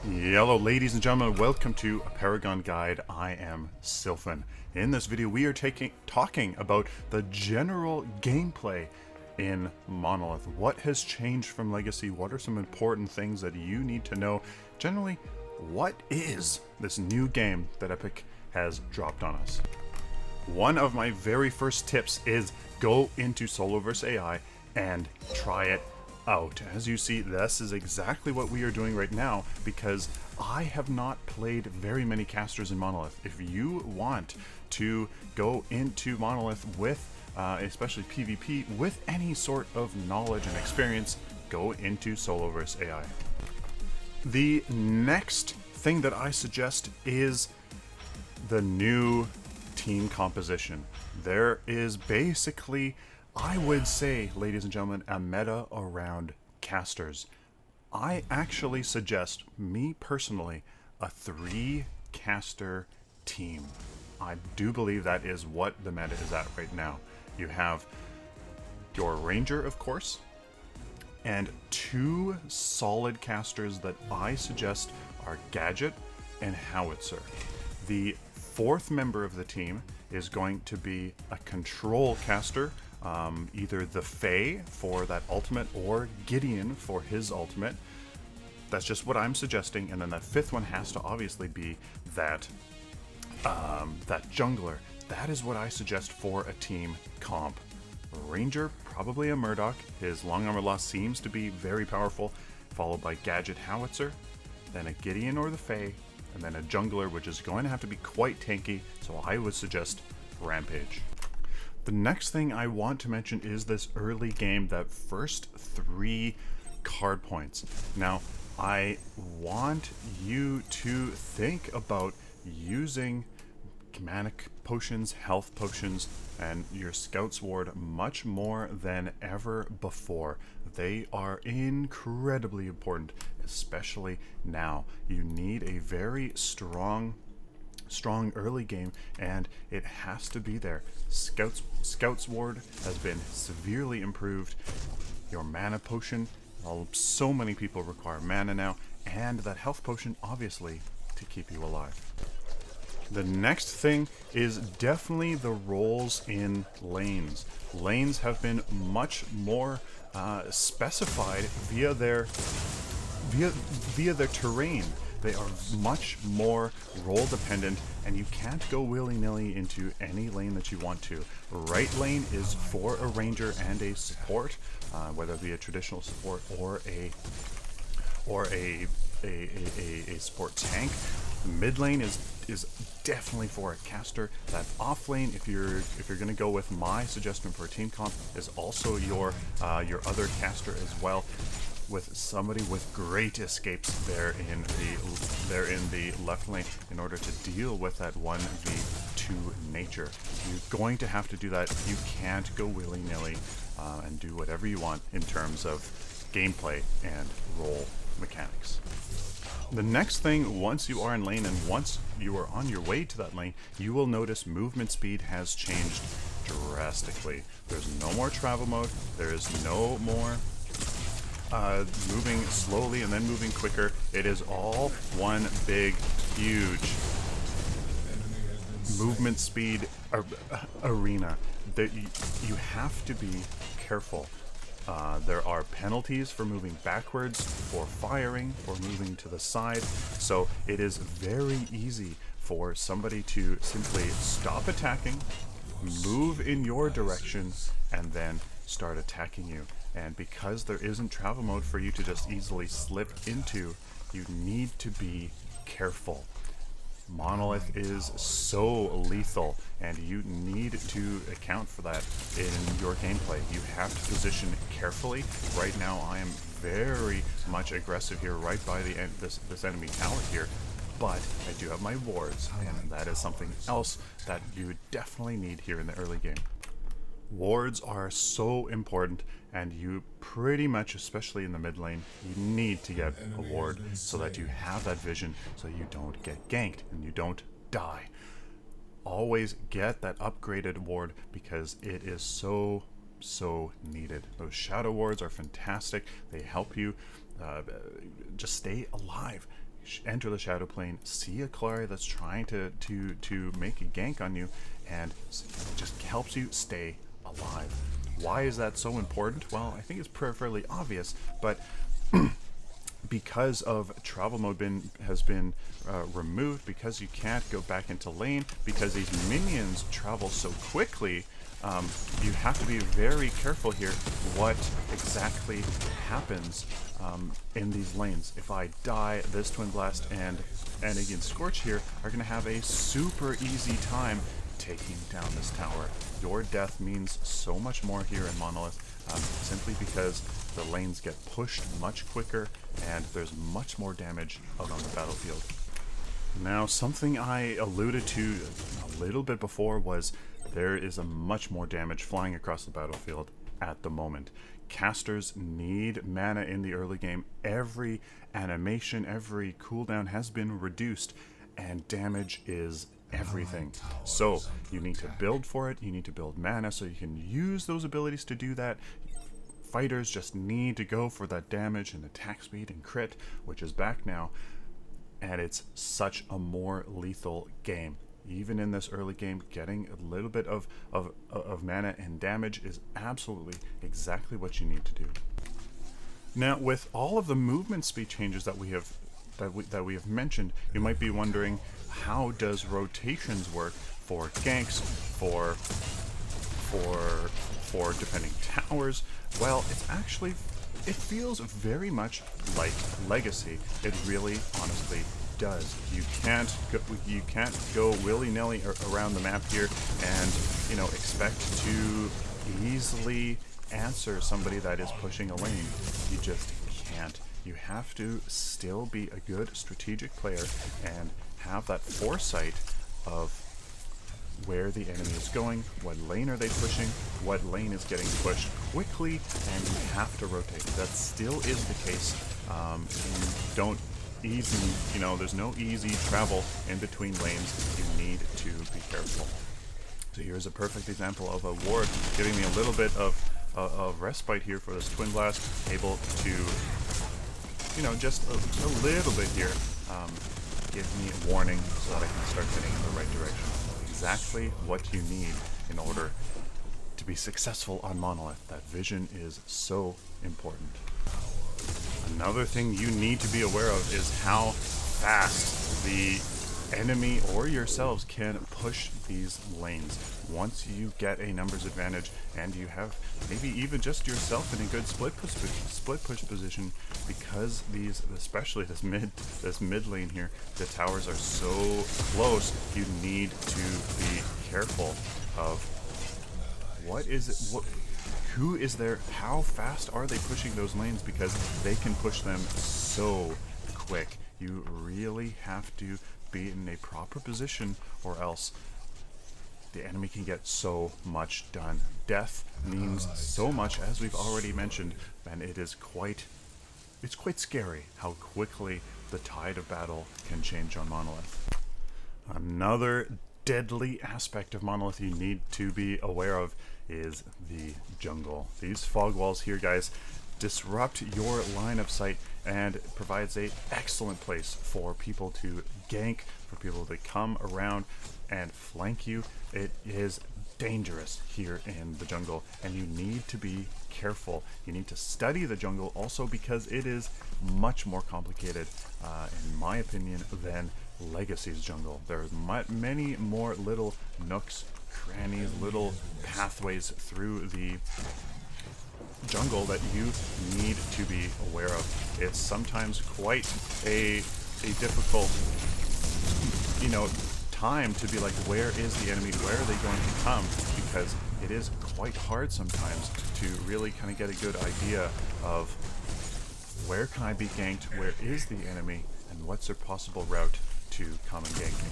Hello ladies and gentlemen, welcome to a Paragon Guide. I am Sylphin. In this video we are talking about the general gameplay in Monolith. What has changed from Legacy? What are some important things that you need to know? Generally, what is this new game that Epic has dropped on us? One of my very first tips is go into Solo vs AI and try it out. As you see, this is exactly what we are doing right now because I have not played very many casters in Monolith. If you want to go into Monolith with especially PvP with any sort of knowledge and experience, go into Solo vs AI. The next thing that I suggest is the new team composition. There is basically, I would say, ladies and gentlemen, a meta around casters. I actually suggest, me personally, a 3-caster team. I do believe that is what the meta is at right now. You have your Ranger, of course, and 2 solid casters that I suggest are Gadget and Howitzer. The 4th member of the team is going to be a control caster, either the Fae for that ultimate or Gideon for his ultimate. That's just what I'm suggesting. And then that 5th one has to obviously be that that jungler. That is what I suggest for a team comp. Ranger, probably a Murdoch. His long armor loss seems to be very powerful, followed by Gadget Howitzer, then a Gideon or the Fae, and then a jungler, which is going to have to be quite tanky, so I would suggest Rampage. The next thing I want to mention is this early game, that first 3 card points. Now, I want you to think about using mana potions, health potions, and your Scout's Ward much more than ever before. They are incredibly important, especially now. You need a very strong early game, and it has to be there. Scout's Ward has been severely improved. Your mana potion, so many people require mana now, and that health potion, obviously, to keep you alive. The next thing is definitely the roles in lanes. Lanes have been much more specified via their terrain. They are much more role dependent, and you can't go willy-nilly into any lane that you want to. Right lane is for a ranger and a support, whether it be a traditional support or a support tank. Mid lane is definitely for a caster. That off lane, if you're going to go with my suggestion for a team comp, is also your other caster as well, with somebody with great escapes there in the left lane in order to deal with that 1v2 nature. You're going to have to do that. You can't go willy-nilly and do whatever you want in terms of gameplay and role mechanics. The next thing, once you are in lane and once you are on your way to that lane, you will notice movement speed has changed drastically. There's no more travel mode. There is no more moving slowly and then moving quicker. It is all one big, huge movement speed arena. You have to be careful. There are penalties for moving backwards, for firing, for moving to the side, so it is very easy for somebody to simply stop attacking, move in your direction, and then start attacking you. And because there isn't travel mode for you to just easily slip into, you need to be careful. Monolith is so lethal, and you need to account for that in your gameplay. You have to position carefully. Right now I am very much aggressive here right by the end, this enemy tower here, but I do have my wards, and that is something else that you would definitely need here in the early game. Wards are so important, and you pretty much, especially in the mid lane, you need to get a ward so that you have that vision so you don't get ganked and you don't die. Always get that upgraded ward because it is so needed. Those shadow wards are fantastic. They help you just stay alive. enter the shadow plane, see a Clary that's trying to make a gank on you, and it just helps you stay alive. Why is that so important? Well, I think it's fairly obvious, but because of travel mode has been removed, because you can't go back into lane, because these minions travel so quickly, you have to be very careful here what exactly happens in these lanes. If I die, this Twin Blast and again Scorch here are going to have a super easy time taking down this tower. Your death means so much more here in Monolith, simply because the lanes get pushed much quicker and there's much more damage out on the battlefield. Now, something I alluded to a little bit before was there is a much more damage flying across the battlefield at the moment. Casters need mana in the early game. Every animation, every cooldown has been reduced, and damage is everything. So you need to build for it, you need to build mana so you can use those abilities to do that. Fighters just need to go for that damage and attack speed and crit, which is back now, and it's such a more lethal game. Even in this early game, getting a little bit of mana and damage is absolutely exactly what you need to do. Now, with all of the movement speed changes that we have mentioned, you might be wondering, how does rotations work for ganks, for defending towers? Well, it feels very much like Legacy. It really, honestly does. You can't go willy-nilly around the map here and, you know, expect to easily answer somebody that is pushing a lane. You just can't. You have to still be a good strategic player and have that foresight of where the enemy is going, what lane are they pushing, what lane is getting pushed quickly, and you have to rotate. That still is the case. There's no easy travel in between lanes. You need to be careful. So here's a perfect example of a ward giving me a little bit of respite here for this Twin Blast, able to, just a little bit here, give me a warning so that I can start heading in the right direction. Exactly what you need in order to be successful on Monolith. That vision is so important. Another thing you need to be aware of is how fast the enemy or yourselves can push these lanes. Once you get a numbers advantage and you have maybe even just yourself in a good split push position, because especially this mid lane here, the towers are so close, you need to be careful of who is there, how fast are they pushing those lanes, because they can push them so quick. You really have to be in a proper position, or else the enemy can get so much done. Death means so much, as we've already mentioned, and it's quite scary how quickly the tide of battle can change on Monolith. Another deadly aspect of Monolith you need to be aware of is the jungle. These fog walls here, guys, disrupt your line of sight and provides an excellent place for people to gank, for people to come around and flank you. It is dangerous here in the jungle, and you need to be careful. You need to study the jungle also, because it is much more complicated, in my opinion, than Legacy's jungle. There's many more little nooks, crannies, little pathways through the jungle that you need to be aware of. It's sometimes quite a difficult, time to be like, where is the enemy? Where are they going to come? Because it is quite hard sometimes to really kind of get a good idea of where can I be ganked, where is the enemy, and what's their possible route to come and gank me.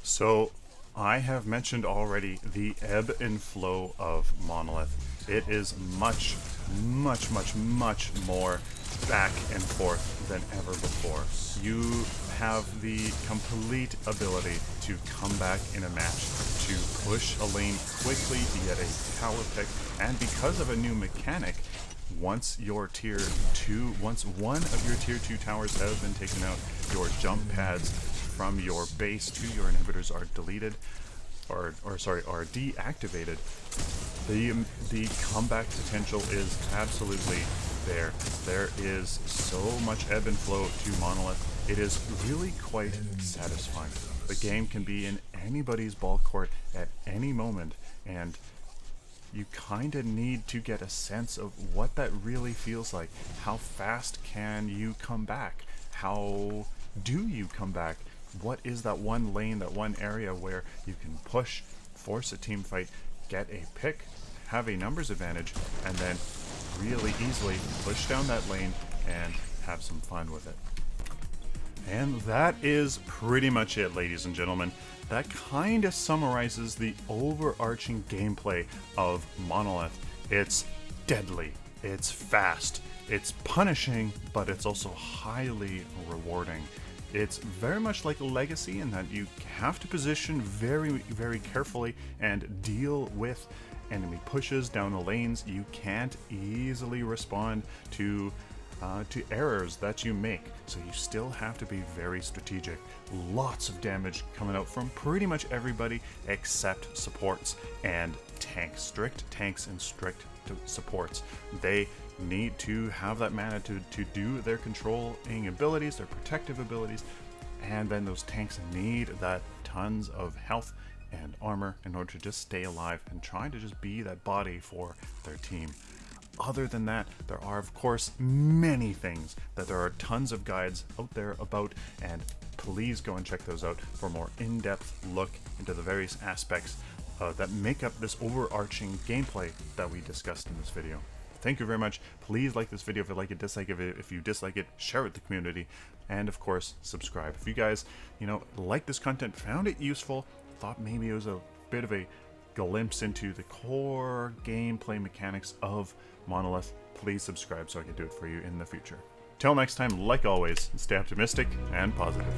So I have mentioned already the ebb and flow of Monolith. It is much more back and forth than ever before. You have the complete ability to come back in a match, to push a lane quickly, to get a tower pick, and because of a new mechanic, once one of your tier 2 towers have been taken out, your jump pads from your base to your inhibitors are deleted, are deactivated. The comeback potential is absolutely there. There is so much ebb and flow to Monolith. It is really quite satisfying. The game can be in anybody's ball court at any moment, and you kind of need to get a sense of what that really feels like. How fast can you come back? How do you come back? What is that one lane, that one area where you can push, force a team fight, get a pick, have a numbers advantage, and then really easily push down that lane and have some fun with it. And that is pretty much it, ladies and gentlemen. That kind of summarizes the overarching gameplay of Monolith. It's deadly, it's fast, it's punishing, but it's also highly rewarding. It's very much like Legacy in that you have to position very, very carefully and deal with enemy pushes down the lanes. You can't easily respond to errors that you make, so you still have to be very strategic. Lots of damage coming out from pretty much everybody except supports and tanks. Strict tanks and strict supports. They need to have that mana to do their controlling abilities, their protective abilities, and then those tanks need that tons of health and armor in order to just stay alive and try to just be that body for their team. Other than that, there are of course many things that there are tons of guides out there about, and please go and check those out for a more in-depth look into the various aspects that make up this overarching gameplay that we discussed in this video. Thank you very much. Please like this video if you like it, dislike it if you dislike it, share it with the community, and of course subscribe. If you guys, like this content, found it useful, thought maybe it was a bit of a glimpse into the core gameplay mechanics of Monolith, please subscribe so I can do it for you in the future. Till next time, like always, stay optimistic and positive.